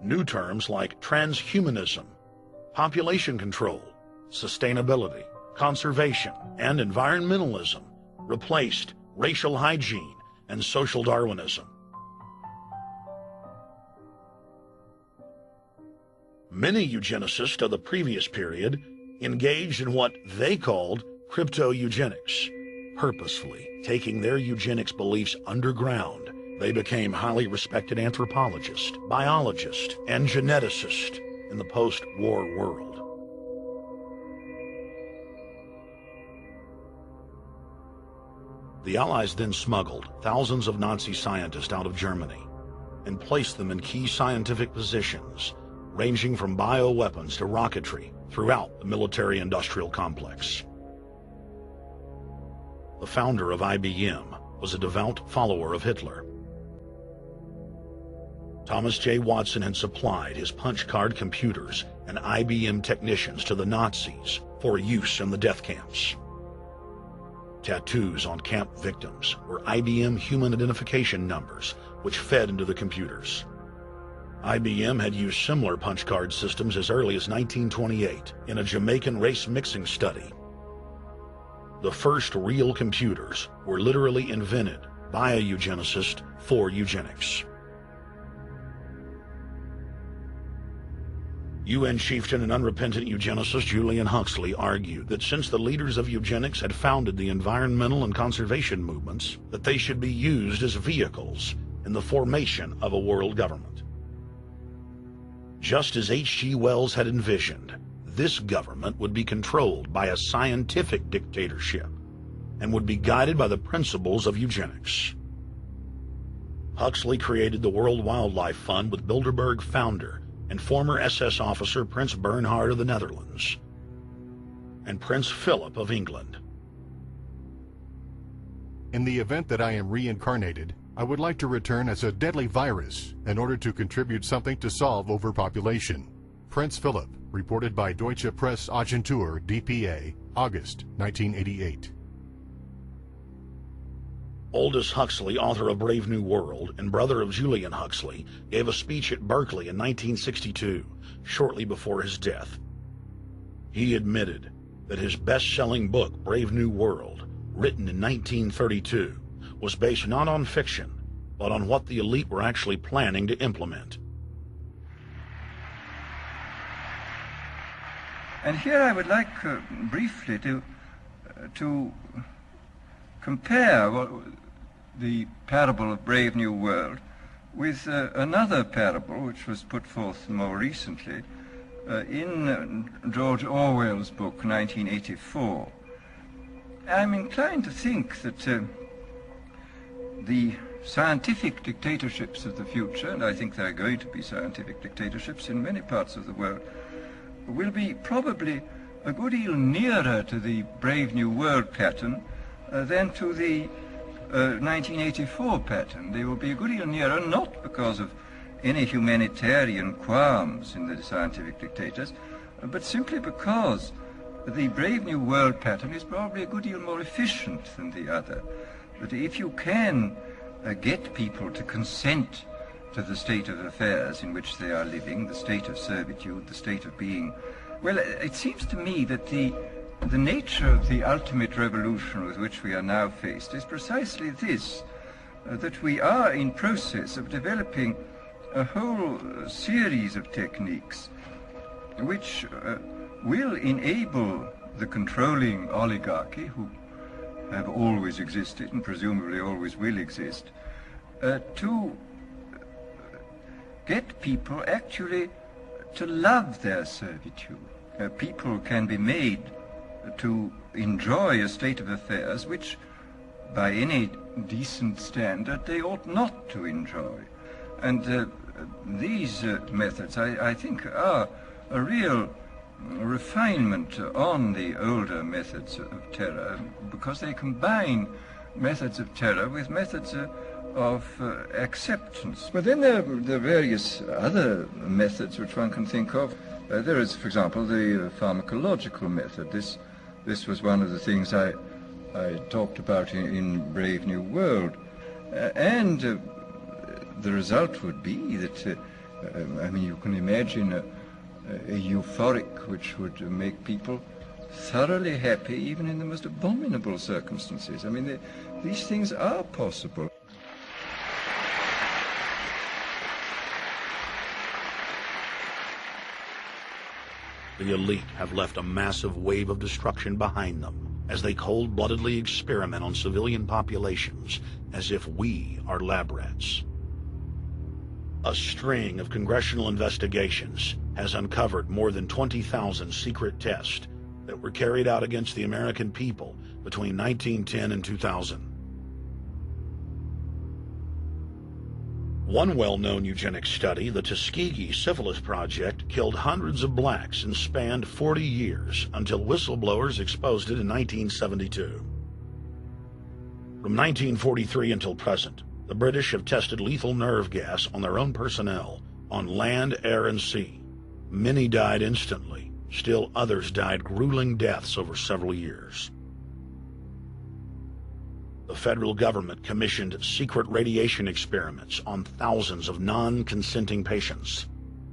New terms like transhumanism, population control, sustainability, conservation, and environmentalism replaced racial hygiene and social Darwinism. Many eugenicists of the previous period engaged in what they called crypto-eugenics, purposefully taking their eugenics beliefs underground. They became highly respected anthropologists, biologists, and geneticists in the post-war world. The Allies then smuggled thousands of Nazi scientists out of Germany and placed them in key scientific positions, ranging from bioweapons to rocketry throughout the military-industrial complex. The founder of IBM was a devout follower of Hitler. Thomas J. Watson had supplied his punch-card computers and IBM technicians to the Nazis for use in the death camps. Tattoos on camp victims were IBM human identification numbers, which fed into the computers. IBM had used similar punch card systems as early as 1928 in a Jamaican race mixing study. The first real computers were literally invented by a eugenicist for eugenics. UN chieftain and unrepentant eugenicist Julian Huxley argued that since the leaders of eugenics had founded the environmental and conservation movements, that they should be used as vehicles in the formation of a world government. Just as H.G. Wells had envisioned, this government would be controlled by a scientific dictatorship and would be guided by the principles of eugenics. Huxley created the World Wildlife Fund with Bilderberg founder and former SS officer Prince Bernhard of the Netherlands and Prince Philip of England. In the event that I am reincarnated, I would like to return as a deadly virus in order to contribute something to solve overpopulation. Prince Philip, reported by Deutsche Presse-Agentur, DPA, August 1988. Aldous Huxley, author of Brave New World and brother of Julian Huxley, gave a speech at Berkeley in 1962, shortly before his death. He admitted that his best-selling book, Brave New World, written in 1932, was based not on fiction, but on what the elite were actually planning to implement. And here I would like briefly to compare the parable of Brave New World with another parable which was put forth more recently in George Orwell's book 1984. I'm inclined to think that the scientific dictatorships of the future, and I think there are going to be scientific dictatorships in many parts of the world, will be probably a good deal nearer to the Brave New World pattern than to the 1984 pattern. They will be a good deal nearer, not because of any humanitarian qualms in the scientific dictators, but simply because the Brave New World pattern is probably a good deal more efficient than the other. But if you can get people to consent to the state of affairs in which they are living, the state of servitude, the state of being, well, it seems to me that the nature of the ultimate revolution with which we are now faced is precisely this, that we are in process of developing a whole series of techniques which will enable the controlling oligarchy, who have always existed and presumably always will exist, to get people actually to love their servitude. People can be made to enjoy a state of affairs which, by any decent standard, they ought not to enjoy. And these methods, I think, are a real refinement on the older methods of terror, because they combine methods of terror with methods of acceptance. But then there are various other methods which one can think of. There is, for example, the pharmacological method. This was one of the things I talked about in Brave New World. And the result would be that I mean, you can imagine a euphoric which would make people thoroughly happy even in the most abominable circumstances. I mean, these things are possible. The elite have left a massive wave of destruction behind them as they cold-bloodedly experiment on civilian populations as if we are lab rats. A string of congressional investigations has uncovered more than 20,000 secret tests that were carried out against the American people between 1910 and 2000. One well-known eugenics study, the Tuskegee Syphilis Project, killed hundreds of blacks and spanned 40 years until whistleblowers exposed it in 1972. From 1943 until present, the British have tested lethal nerve gas on their own personnel, on land, air, and sea. Many died instantly. Still others died grueling deaths over several years. The federal government commissioned secret radiation experiments on thousands of non-consenting patients.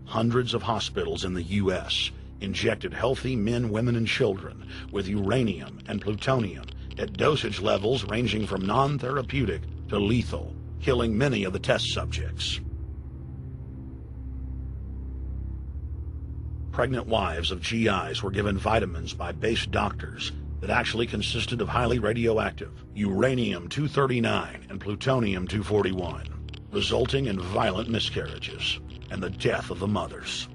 Hundreds of hospitals in the U.S. injected healthy men, women, and children with uranium and plutonium at dosage levels ranging from non-therapeutic to lethal, killing many of the test subjects. Pregnant wives of GIs were given vitamins by base doctors that actually consisted of highly radioactive uranium-239 and plutonium-241, resulting in violent miscarriages and the death of the mothers.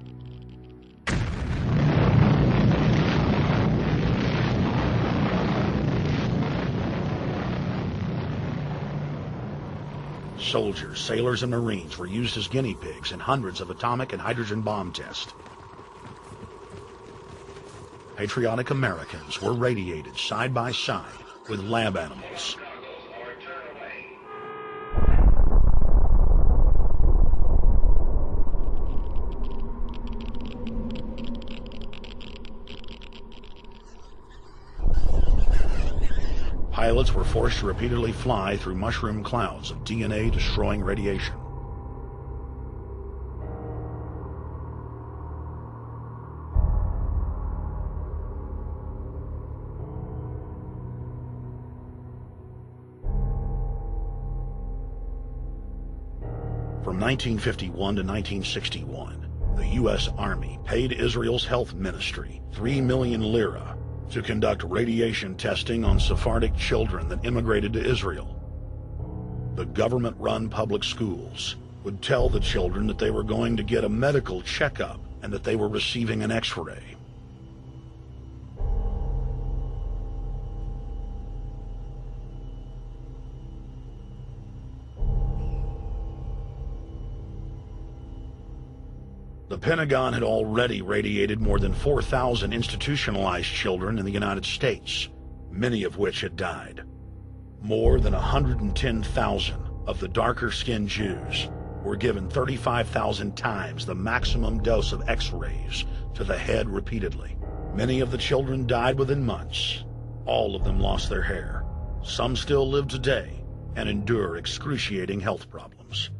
Soldiers, sailors, and Marines were used as guinea pigs in hundreds of atomic and hydrogen bomb tests. Patriotic Americans were radiated side by side with lab animals. Pilots were forced to repeatedly fly through mushroom clouds of DNA-destroying radiation. From 1951 to 1961, the U.S. Army paid Israel's health ministry 3 million lira to conduct radiation testing on Sephardic children that immigrated to Israel. The government-run public schools would tell the children that they were going to get a medical checkup and that they were receiving an X-ray. The Pentagon had already radiated more than 4,000 institutionalized children in the United States, many of which had died. More than 110,000 of the darker-skinned Jews were given 35,000 times the maximum dose of X-rays to the head repeatedly. Many of the children died within months. All of them lost their hair. Some still live today and endure excruciating health problems.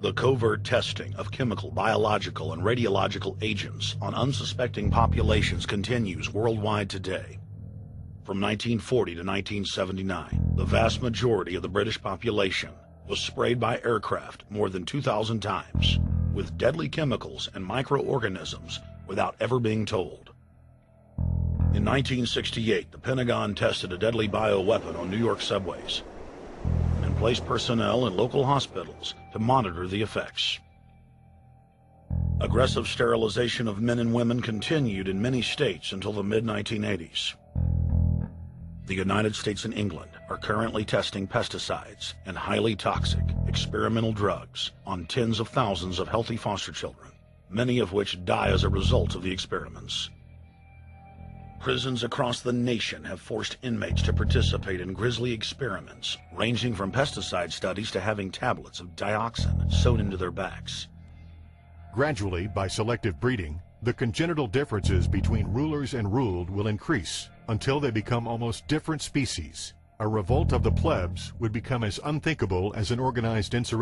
The covert testing of chemical, biological, and radiological agents on unsuspecting populations continues worldwide today. From 1940 to 1979, the vast majority of the British population was sprayed by aircraft more than 2,000 times with deadly chemicals and microorganisms without ever being told. In 1968, the Pentagon tested a deadly bioweapon on New York subways and placed personnel in local hospitals to monitor the effects. Aggressive sterilization of men and women continued in many states until the mid-1980s. The United States and England are currently testing pesticides and highly toxic experimental drugs on tens of thousands of healthy foster children, many of which die as a result of the experiments. Prisons across the nation have forced inmates to participate in grisly experiments, ranging from pesticide studies to having tablets of dioxin sewn into their backs. Gradually, by selective breeding, the congenital differences between rulers and ruled will increase until they become almost different species. A revolt of the plebs would become as unthinkable as an organized insurrection.